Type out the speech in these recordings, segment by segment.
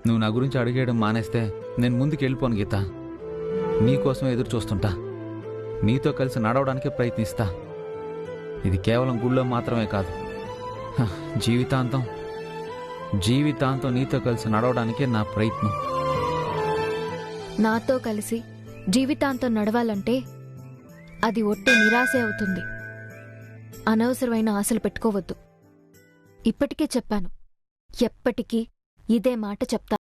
నువ్వు నా గురించి అడిగేయడం మానేస్తే నేను ముందుకు వెళ్ళిపోను గీత. నీకోసం ఎదురు చూస్తుంటా, నీతో కలిసి నడవడానికే ప్రయత్నిస్తా. ఇది కేవలం గుళ్ళో మాత్రమే కాదు, జీవితాంతం జీవితాంతం నీతో కలిసి నడవడానికే నా ప్రయత్నం. నాతో కలిసి జీవితాంతం నడవాలంటే అది ఒట్టి నిరాశే అవుతుంది. అనవసరమైన ఆశలు పెట్టుకోవద్దు. ఇప్పటికే చెప్పాను, ఎప్పటికీ ఇదే మాట చెప్తా.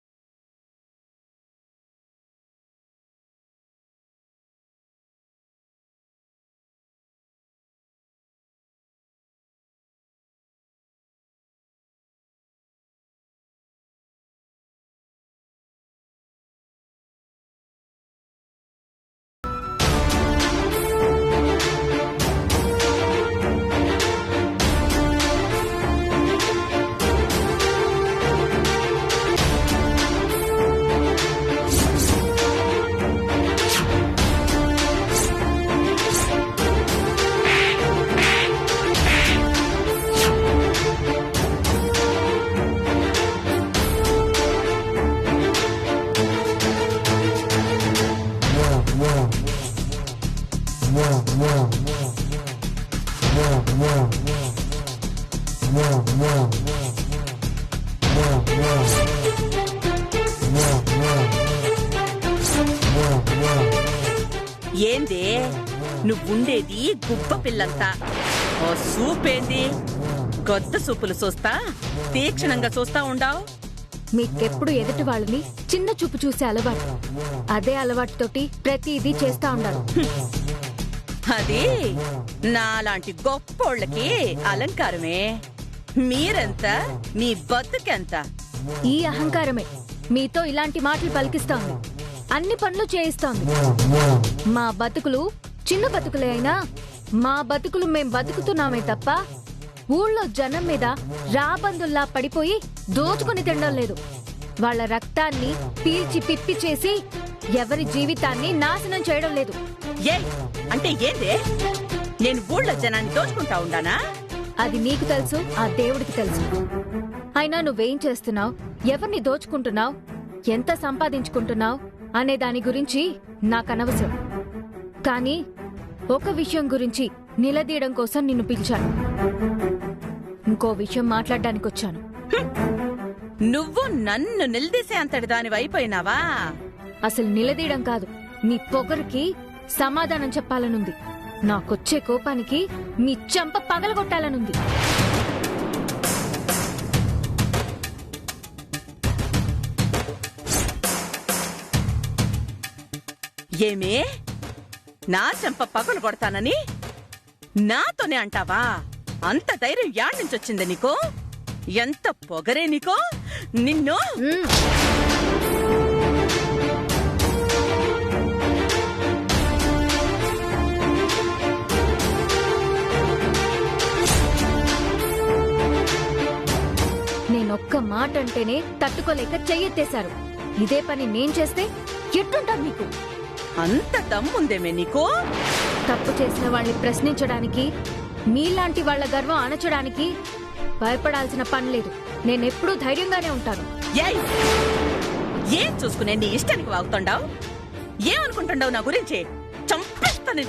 ఏంది నువ్వుండేది గుబ్బ పిల్లంతా? ఓ సూపేంది? కొత్త సూపులు చూస్తా తీక్షణంగా చూస్తా ఉండావు. మీకెప్పుడు ఎదుటి వాళ్ళని చిన్న చూపు చూసే అలవాటు. అదే అలవాటుతోటి ప్రతిదీ చేస్తా ఉండాలి. అది నాలాంటి గొప్పోళ్ళకి అలంకారమే. మీరెంత, మీ బతుకెంత? ఈ అహంకారమే మీతో ఇలాంటి మాటలు పలికిస్తోంది, అన్ని పనులు చేయిస్తోంది. మా బతుకులు చిన్న బతుకులే అయినా మా బతుకులు మేం బతుకుతున్నామే తప్ప ఊళ్ళో జనం మీద రాబందుల్లా పడిపోయి దోచుకుని తినడం లేదు. వాళ్ళ రక్తాన్ని పీల్చి పిప్పి చేసి ఎవరి జీవితాన్ని నాశనం చేయడం లేదు. అంటే ఏందే? నేను ఊళ్ళో జనాన్ని దోచుకుంటా ఉండానా? అది నీకు తెలుసు, ఆ దేవుడికి తెలుసు. అయినా నువ్వేం చేస్తున్నావు, ఎవరిని దోచుకుంటున్నావు, ఎంత సంపాదించుకుంటున్నావు అనే దాని గురించి నాకనవసరం. కానీ ఒక విషయం గురించి నిలదీయడం కోసం నిన్ను పిలిచాను. ఇంకో విషయం మాట్లాడడానికి వచ్చాను. నువ్వు నన్ను నిలదీసే అంతటి దానివైపోయినావా? అసలు నిలదీయడం కాదు, నీ పొగరుకి సమాధానం చెప్పాలనుంది. నాకొచ్చే కోపానికి మీ చెంప పగలగొట్టాలనుంది. ఏమే, నా చెంప పగలు కొడతానని నాతోనే అంటావా? అంత ధైర్యం యాడ్ నుంచి వచ్చింది నీకు? ఎంత పొగరే నీకు? నిన్ను నేనొక్క మాట అంటేనే తట్టుకోలేక చెయ్యెత్తేశారు. ఇదే పని నేను చేస్తే ఎట్టుంటా మీకు? అంత దమ్ముందేమే నీకు? తప్పు చేసిన వాళ్ళని ప్రశ్నించడానికి, మీలాంటి వాళ్ల గర్వం అణచడానికి భయపడాల్సిన పని లేదు. నేనెప్పుడూ ధైర్యంగానే ఉంటాను. ఏం చూసుకునే నీ ఇష్టానికి వాగుతుండావు? ఏమనుకుంటుండవు నా గురించి? చంపేస్తాను.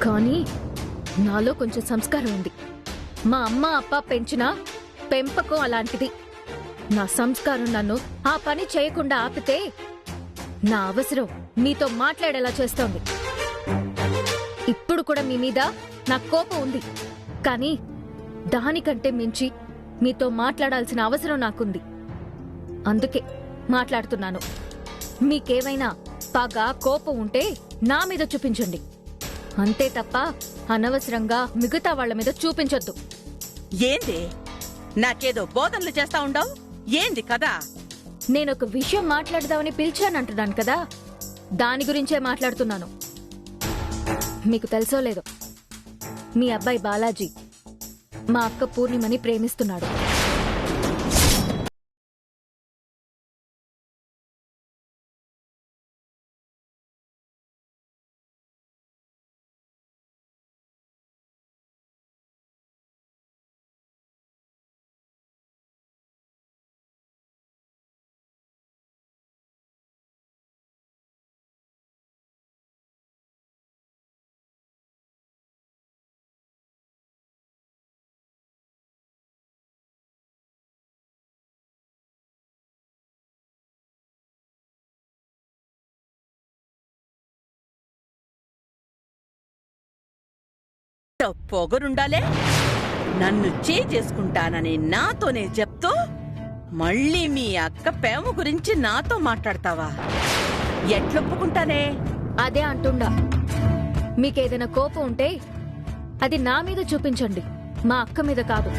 కానీ నాలో కొంచెం సంస్కారం ఉంది. మా అమ్మ అప్ప పెంచిన పెంపకం అలాంటిది. నా సంస్కారం నన్ను ఆ పని చేయకుండా ఆపితే నా అవసరం మీతో మాట్లాడేలా చేస్తోంది. ఇప్పుడు కూడా మీ మీద నా కోపం ఉంది, కానీ దానికంటే మించి మీతో మాట్లాడాల్సిన అవసరం నాకుంది. అందుకే మాట్లాడుతున్నాను. మీకేమైనా పగ కోపం ఉంటే నా మీద చూపించండి, అంతే తప్ప అనవసరంగా మిగతా వాళ్ల మీద చూపించొద్దు. ఏంది నాకేదో బోధనలు చేస్తా ఉండవు? ఏంది కదా? నేనొక విషయం మాట్లాడదామని పిలిచానంటున్నాను కదా, దాని గురించే మాట్లాడుతున్నాను. మీకు తెలుసో లేదో, మీ అబ్బాయి బాలాజీ మా అక్క పూర్ణిమని ప్రేమిస్తున్నాడు. పొగరుండాలే? నన్ను చేసుకుంటానని నాతోనే చెప్తూ మళ్ళీ మీ అక్క ప్రేమ గురించి నాతో మాట్లాడతావా? ఎట్లొప్పుకుంటానే? అదే అంటుండా, మీకేదైనా కోపం ఉంటే అది నా మీద చూపించండి, మా అక్క మీద కాదు.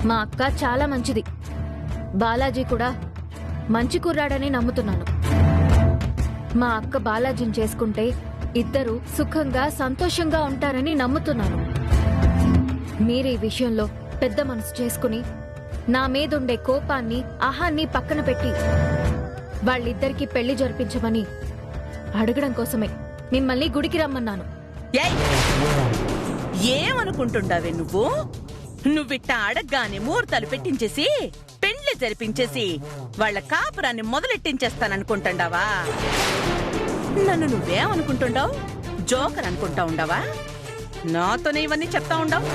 మా అక్క చాలా మంచిది, బాలాజీ కూడా మంచి కుర్రాడని నమ్ముతున్నాను. మా అక్క బాలాజీని చేసుకుంటే ఇద్దరు సుఖంగా సంతోషంగా ఉంటారని నమ్ముతున్నాను. మీరీ విషయంలో పెద్ద మనసు చేసుకుని నా మీదుండే కోపాన్ని అహాన్ని పక్కన పెట్టి వాళ్ళిద్దరికీ పెళ్లి జరిపించమని అడగడం కోసమే మిమ్మల్ని గుడికి రమ్మన్నాను. ఏయ్! ఏమనుకుంటుండావే నువ్వు? నువ్విట్టా అడగ్గానే ముహూర్తాలు పెట్టించేసి పెళ్లి జరిపించేసి వాళ్ళ కాపురాన్ని మొదలెట్టించేస్తాననుకుంటుండావా? నన్ను నువ్వేమనుకుంటుండావు? జోకర్ అనుకుంటా ఉండవా? నాతోనే ఇవన్నీ చెప్తా ఉండవు?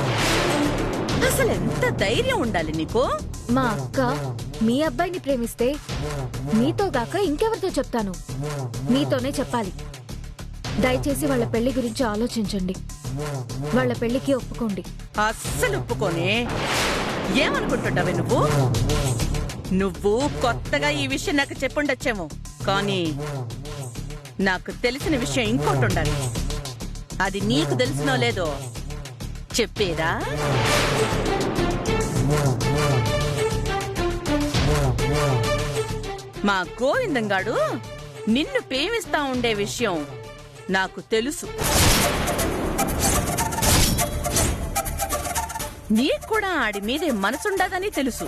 అసలు ఎంత ధైర్యం ఉండాలి నీకు? మా అక్క మీ అబ్బాయిని ప్రేమిస్తే మీతో గాక ఇంకెవరితో చెప్తాను? మీతోనే చెప్పాలి. దయచేసి వాళ్ళ పెళ్లి గురించి ఆలోచించండి, వాళ్ళ పెళ్లికి ఒప్పుకోండి. అస్సలు ఒప్పుకోనే. ఏమనుకుంటుంటావే నువ్వు? నువ్వు కొత్తగా ఈ విషయం నాకు చెప్పుండొచ్చేమో, కానీ నాకు తెలిసిన విషయం ఇంకోటి ఉండాలి. అది నీకు తెలిసినో లేదో చెప్పేదా? మా గోవిందంగాడు నిన్ను ప్రేమిస్తా ఉండే విషయం నాకు తెలుసు. నీకు కూడా ఆడి మీదే మనసుండదని తెలుసు.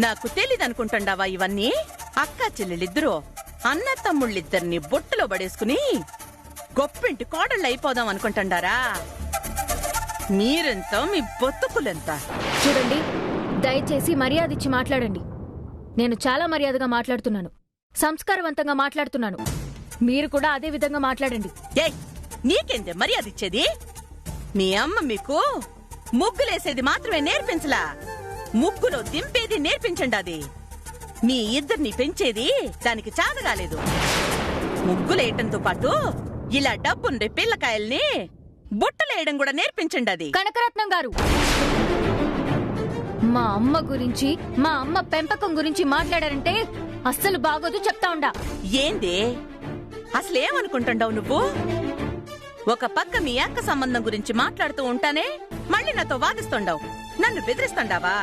నాకు తెలీదనుకుంటుండావా ఇవన్నీ? అక్క చెల్లెలిద్దరూ అన్న తమ్ముళ్ళిద్దరిని బొట్టులో పడేసుకుని గొప్పింటి కోడళ్ళు అయిపోదాం అనుకుంటుండారా? మీరెంత, మీ బతుకులెంత? చూడండి, దయచేసి మర్యాద ఇచ్చి మాట్లాడండి. నేను చాలా మర్యాదగా మాట్లాడుతున్నాను, సంస్కారవంతంగా మాట్లాడుతున్నాను. మీరు కూడా అదే విధంగా మాట్లాడండి. ఏయ్, నీకేందే మర్యాద ఇచ్చేది? మీ అమ్మ మీకు ముగ్గులేసేది మాత్రమే నేర్పించలా, ముగ్గులో దింపేది నేర్పించండి. మీ ఇద్దరిని పెంచేది దానికి చాదగాలేదు. ముగ్గులేయటంతో పాటు ఇలా డబ్బుండే పిల్లకాయల్ని బుట్టలేయడం కూడా నేర్పించండి. కనకరత్నం గారు, మా అమ్మ గురించి, మా అమ్మ పెంపకం గురించి మాట్లాడారంటే అస్సలు బాగోదు, చెప్తా ఉండా. ఏంది అసలేమనుకుంటుండవు నువ్వు? ఒక పక్క మీ అక్క సంబంధం గురించి మాట్లాడుతూ ఉంటానే మళ్ళీ నాతో వాదిస్తుండవు, నన్ను బెదిరిస్తుండావా?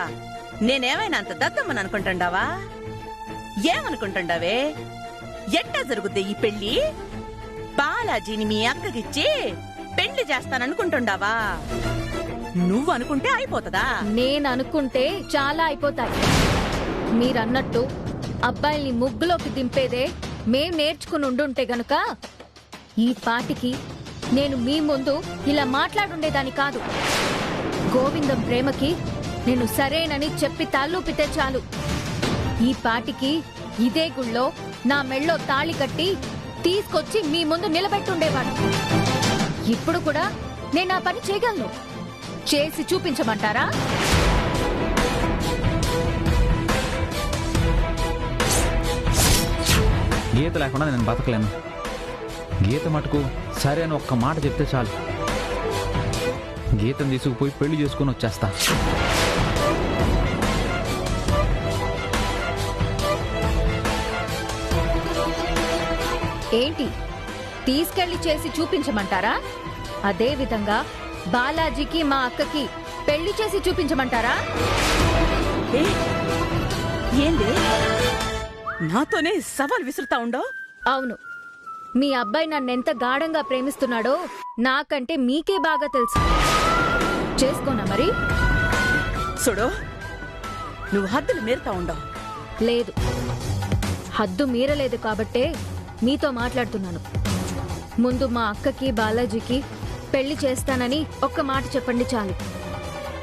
నేనేమైనా అంత దద్దమ్మని అనుకుంటుండావా? ఏమనుకుంటుండావే? ఎట్టా జరుగుద్ది ఈ పెళ్లి? బాలాజీని మీ అక్కకిచ్చి పెళ్లి చేస్తాననుకుంటుండావా? నువ్వు అనుకుంటే అయిపోతుందా? నేను అనుకుంటే చాలా అయిపోతాయి. మీరన్నట్టు అబ్బాయిల్ని ముగ్గులోకి దింపేదే మేం నేర్చుకుని ఉండుంటే గనుక ఈ పాటికి నేను మీ ముందు ఇలా మాట్లాడుండేదాన్ని కాదు. గోవిందం ప్రేమకి నేను సరేనని చెప్పి తాళ్ళూపితే చాలు, ఈ పాటికి ఇదే గుళ్ళో నా మెళ్ళో తాళి కట్టి తీసుకొచ్చి మీ ముందు నిలబెట్టుండేవాడు. ఇప్పుడు కూడా నేను ఆ పని చేయగలను. చేసి చూపించమంటారా? గీత లేకుండా నేను బతకలేను. గీత మటుకు సరే అని ఒక్క మాట చెప్తే చాలు, గీతను తీసుకుపోయి పెళ్లి చేసుకుని వచ్చేస్తా. ఏంటి, తీసుకెళ్లి చేసి చూపించమంటారా? అదే విధంగా బాలాజీకి మా అక్కకి పెళ్లి చేసి చూపించమంటారా? ఏ, ఏంది నాతోనే సవాల్ విసురుతా ఉండో? అవును, మీ అబ్బాయి నన్నెంత గాఢంగా ప్రేమిస్తున్నాడో నాకంటే మీకే బాగా తెలుసు. చేసుకోనా మరి? చూడు, నువ్వు హద్దులు మీరుతా ఉండవు. లేదు, హద్దు మీరలేదు కాబట్టే మీతో మాట్లాడుతున్నాను. ముందు మా అక్కకి బాలాజీకి పెళ్లి చేస్తానని ఒక్క మాట చెప్పండి చాలు.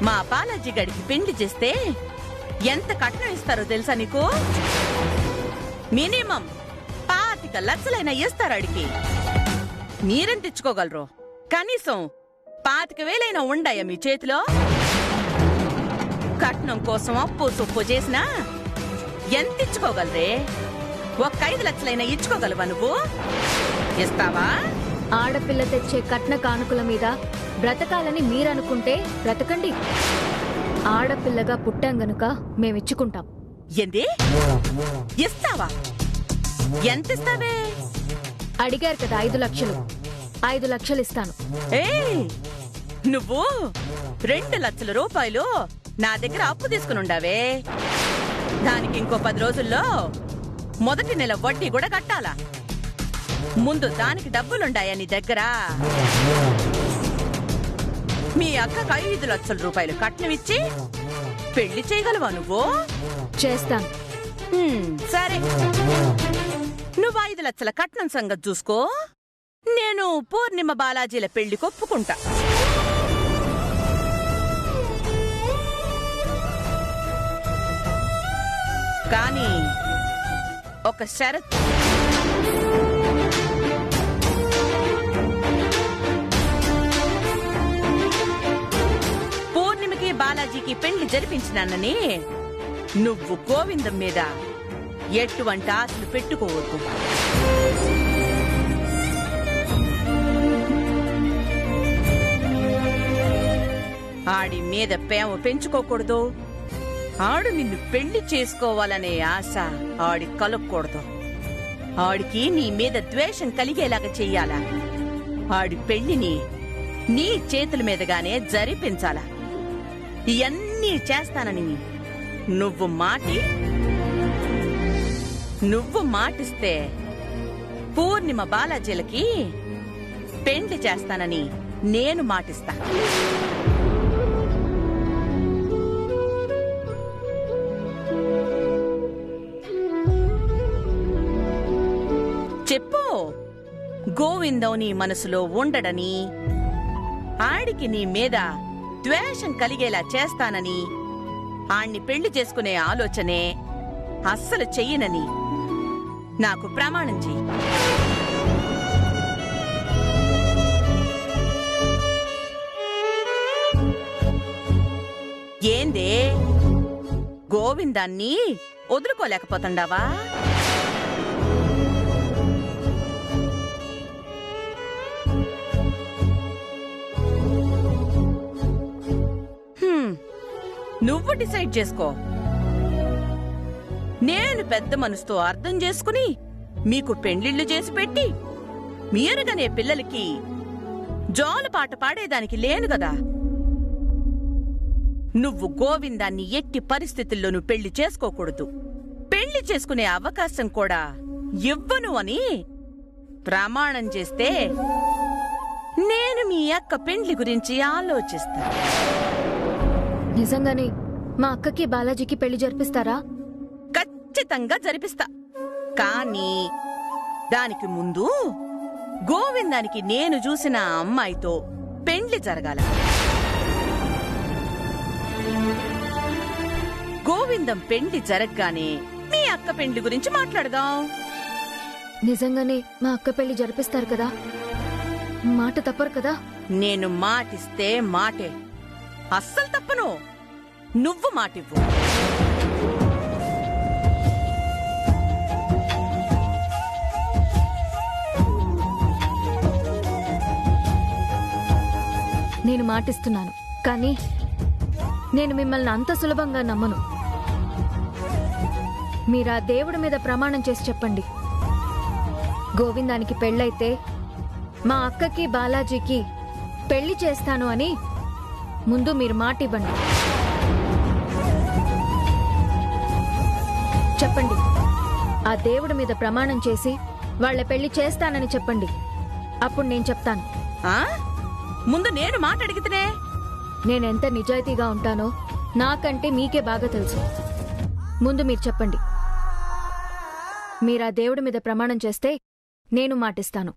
మా బాలాజీ గడికి పెళ్లి చేస్తే ఎంత కట్నం ఇస్తారో తెలుసా నీకు? మినిమం 25 లక్షలైనా ఇస్తారు అడికి. మీరెంత తెచ్చుకోగలరు? కనీసం 25,000 ఉండాయా మీ చేతిలో? కట్నం కోసం అప్పు సొప్పు చేసినా ఎంత ఇచ్చుకోగలరే? 5 లక్షలైనా ఇచ్చుకోగలవా నువ్వు? ఇస్తావా? ఆడపిల్ల తెచ్చే కట్న కానుకల మీద బ్రతకాలని మీరనుకుంటే బ్రతకండి. ఆడపిల్లగా పుట్టాం గనుక మేమిచ్చుకుంటాం. ఏంది? ఇస్తావా? ఎంత ఇస్తావే? అడిగారు కదా 5 లక్షలు. 5 లక్షలు ఇస్తాను. ఏయ్, నువ్వు 2 లక్షల రూపాయలు నా దగ్గర అప్పు తీసుకునుండావే. దానికి ఇంకో 10 రోజుల్లో మొదటి నెల వడ్డీ కూడా కట్టాలా? ముందు దానికి డబ్బులుండాయా నీ దగ్గర? మీ అక్కకు 5 లక్షల రూపాయలు కట్నం ఇచ్చి పెళ్లి చేయగలవా నువ్వు? చేస్తాను. సరే, నువ్వు 5 లక్షల కట్నం సంగతి చూసుకో. నేను పూర్ణిమ బాలాజీల పెళ్లి కొప్పుకుంటా. కానీ ఒక షరతు. పూర్ణిమకి బాలాజీకి పెళ్లి జరిపించినానని నువ్వు గోవిందం మీద ఎటువంటి ఆశలు పెట్టుకోవద్దు. ఆడి మీద ప్రేమ పెంచుకోకూడదు. ఆడు నిన్ను పెళ్లి చేసుకోవాలనే ఆశ ఆడి కలగకూడదు. ఆడికి నీ మీద ద్వేషం కలిగేలాగా చెయ్యాలా? ఆడి పెళ్లిని నీ చేతుల మీదగానే జరిపించాలా? ఇవన్నీ చేస్తానని నువ్వు మాటిస్తే పూర్ణిమ బాలాజీలకి పెళ్లి చేస్తానని నేను మాటిస్తా. చెప్పు, గోవిందం నీ మనసులో ఉండడని, ఆడికి నీ మీద ద్వేషం కలిగేలా చేస్తానని, ఆణ్ణి పెళ్లి చేసుకునే ఆలోచనే అస్సలు చెయ్యనని నాకు ప్రమాణం చెయ్యి. ఏందే, గోవిందాన్ని వదులుకోలేకపోతుండావా? నువ్వు డిసైడ్ చేసుకో. నేను పెద్ద మనసుతో అర్థం చేసుకుని మీకు పెండ్లిళ్ళు చేసి పెట్టి మీరుగానే పిల్లలకి జోలపాట పాడేదానికి లేను గదా. నువ్వు గోవిందాన్ని ఎట్టి పరిస్థితుల్లోనూ పెళ్లి చేసుకోకూడదు. పెళ్లి చేసుకునే అవకాశం కూడా ఇవ్వను అని ప్రమాణం చేస్తే నేను మీ అక్క పెండ్లి గురించి ఆలోచిస్తా. నిజంగానే మా అక్కకి బాలాజీకి పెళ్లి జరిపిస్తారా? ఖచ్చితంగా జరిపిస్తా. కానీ దానికి ముందు గోవిందానికి నేను చూసిన అమ్మాయితో పెండ్లి జరగాల. గోవిందం పెండ్లి జరగగానే మీ అక్క పెండ్లి గురించి మాట్లాడదాం. నిజంగానే మా అక్క పెళ్లి జరిపిస్తారు కదా? మాట తప్పరు కదా? నేను మాటిస్తే మాటే, అస్సలు తప్పను. నువ్వు మాటివ్వు. నేను మాటిస్తున్నాను, కానీ నేను మిమ్మల్ని అంత సులభంగా నమ్మను. మీరా దేవుడి మీద ప్రమాణం చేసి చెప్పండి, గోవిందానికి పెళ్ళైతే మా అక్కకి బాలాజీకి పెళ్లి చేస్తాను అని ముందు మీరు మాట ఇవ్వండి. చెప్పండి, ఆ దేవుడి మీద ప్రమాణం చేసి వాళ్ళ పెళ్లి చేస్తానని చెప్పండి. అప్పుడు నేను చెప్తాను. ఆ? ముందు నేను మాట అడిగితేనే. నేనెంత నిజాయితీగా ఉంటానో నాకంటే మీకే బాగా తెలుసు. ముందు మీరు చెప్పండి. మీరా దేవుడి మీద ప్రమాణం చేస్తే నేను మాటిస్తాను.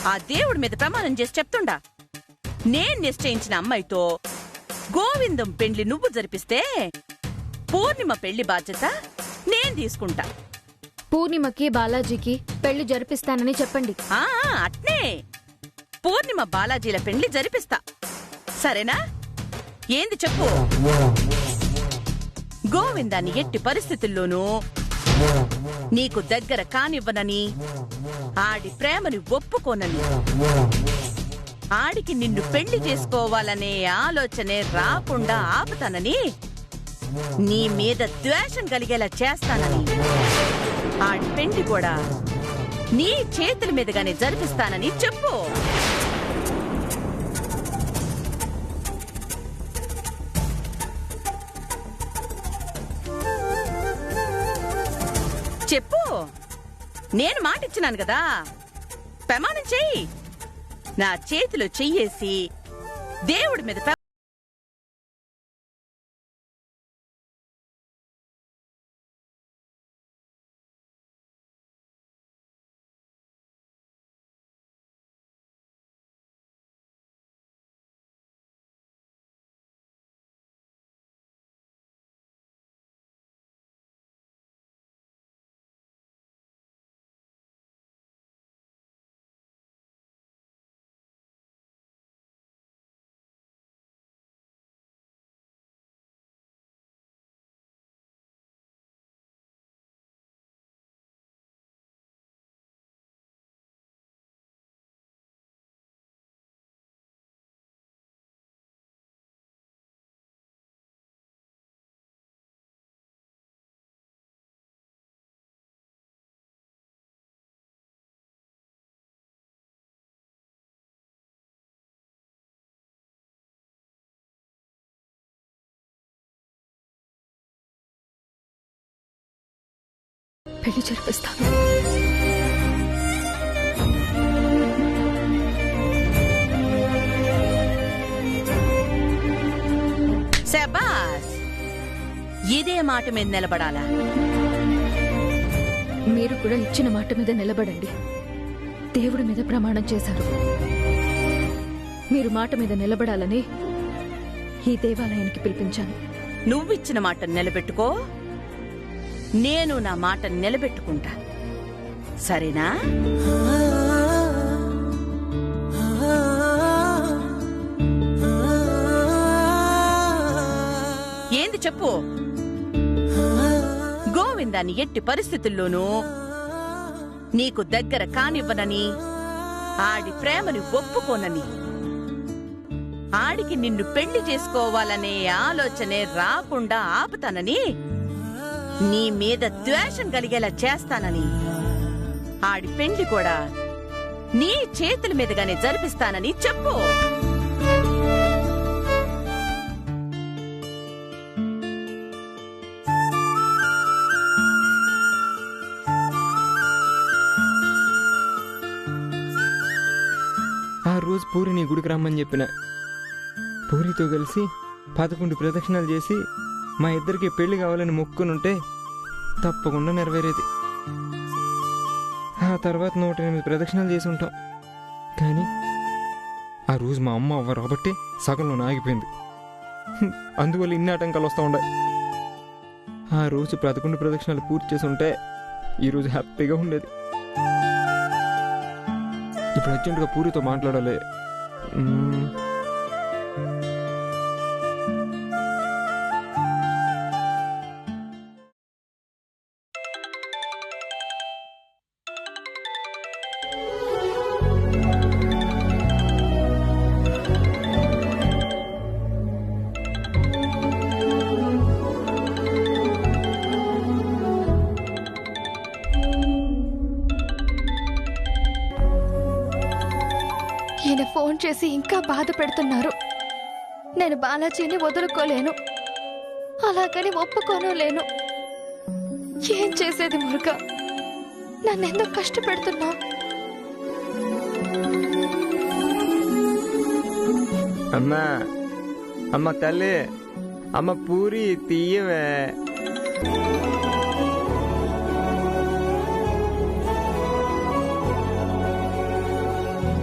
ఆ దేవుడి మీద ప్రమాణం చేసి చెప్తుండా, నేను నిశ్చయించిన అమ్మాయితో గోవిందం పెళ్లి నువ్వు జరిపిస్తే పూర్ణిమ పెళ్లి బాధ్యత నేను తీసుకుంటా. పూర్ణిమకి బాలాజీకి పెళ్లి జరిపిస్తానని చెప్పండి. అట్నే పూర్ణిమ బాలాజీల పెళ్లి జరిపిస్తా. సరేనా? ఏంది చెప్పు. గోవిందాన్ని ఎట్టి పరిస్థితుల్లోనూ నీకు దగ్గర కానివ్వనని, ఆడి ప్రేమని ఒప్పుకోనని, ఆడికి నిన్ను పెళ్లి చేసుకోవాలనే ఆలోచనే రాకుండా ఆపుతానని, నీ మీద ద్వేషం కలిగేలా చేస్తానని, ఆడి పెళ్లి కూడా నీ చేతుల మీదుగానే జరిపిస్తానని చెప్పు. చెప్పు. నేను మాటిచ్చినాను కదా, ప్రమాణం చెయ్యి. నా చేతిలో చెయ్యేసి దేవుడి మీద పెళ్లి జరిపిస్తాను. శబాస్. ఇదే మాట మీద నిలబడాలా? మీరు కూడా ఇచ్చిన మాట మీద నిలబడండి. దేవుడి మీద ప్రమాణం చేశారు. మీరు మాట మీద నిలబడాలని ఈ దేవాలయానికి పిలిపించాను. నువ్విచ్చిన మాట నిలబెట్టుకో, నేను నా మాట నిలబెట్టుకుంటా. సరేనా? ఏంది చెప్పు. గోవిందాన్ని ఎట్టి పరిస్థితుల్లోనూ నీకు దగ్గర కానివ్వనని, ఆడి ప్రేమని ఒప్పుకోనని, ఆడికి నిన్ను పెళ్లి చేసుకోవాలనే ఆలోచనే రాకుండా ఆపుతానని, నీ మీద ద్వేషం కలిగేలా చేస్తానని, ఆడి పెళ్లి కూడా నీ చేతుల మీదుగానే జరిపిస్తానని చెప్పు. ఆ రోజు పూరిని గుడికి రమ్మని చెప్పిన. పూరితో కలిసి 11 ప్రదక్షిణాలు చేసి మా ఇద్దరికి పెళ్లి కావాలని మొక్కునుంటే తప్పకుండా నెరవేరేది. ఆ తర్వాత 108 ప్రదక్షిణాలు చేసి ఉంటాం. కానీ ఆ రోజు మా అమ్మ అవ్వ రాబట్టి సగంలో ఆగిపోయింది. అందువల్ల ఇన్ని ఆటంకాలు వస్తూ ఉన్నాయి. ఆ రోజు 11 ప్రదక్షిణాలు పూర్తి చేసి ఉంటే ఈరోజు హ్యాపీగా ఉండేది. ఇప్పుడు అర్జెంటుగా పూరితో మాట్లాడాలి. ఈయన ఫోన్ చేసి ఇంకా బాధ పెడుతున్నారు. నేను బాలాజీని వదులుకోలేను, అలాగని ఒప్పుకోను లేను. ఏం చేసేది మురుగా? నన్నెందుకు కష్టపెడుతున్నా? అమ్మా, అమ్మ తల్లి, అమ్మ పూరి తీయవే.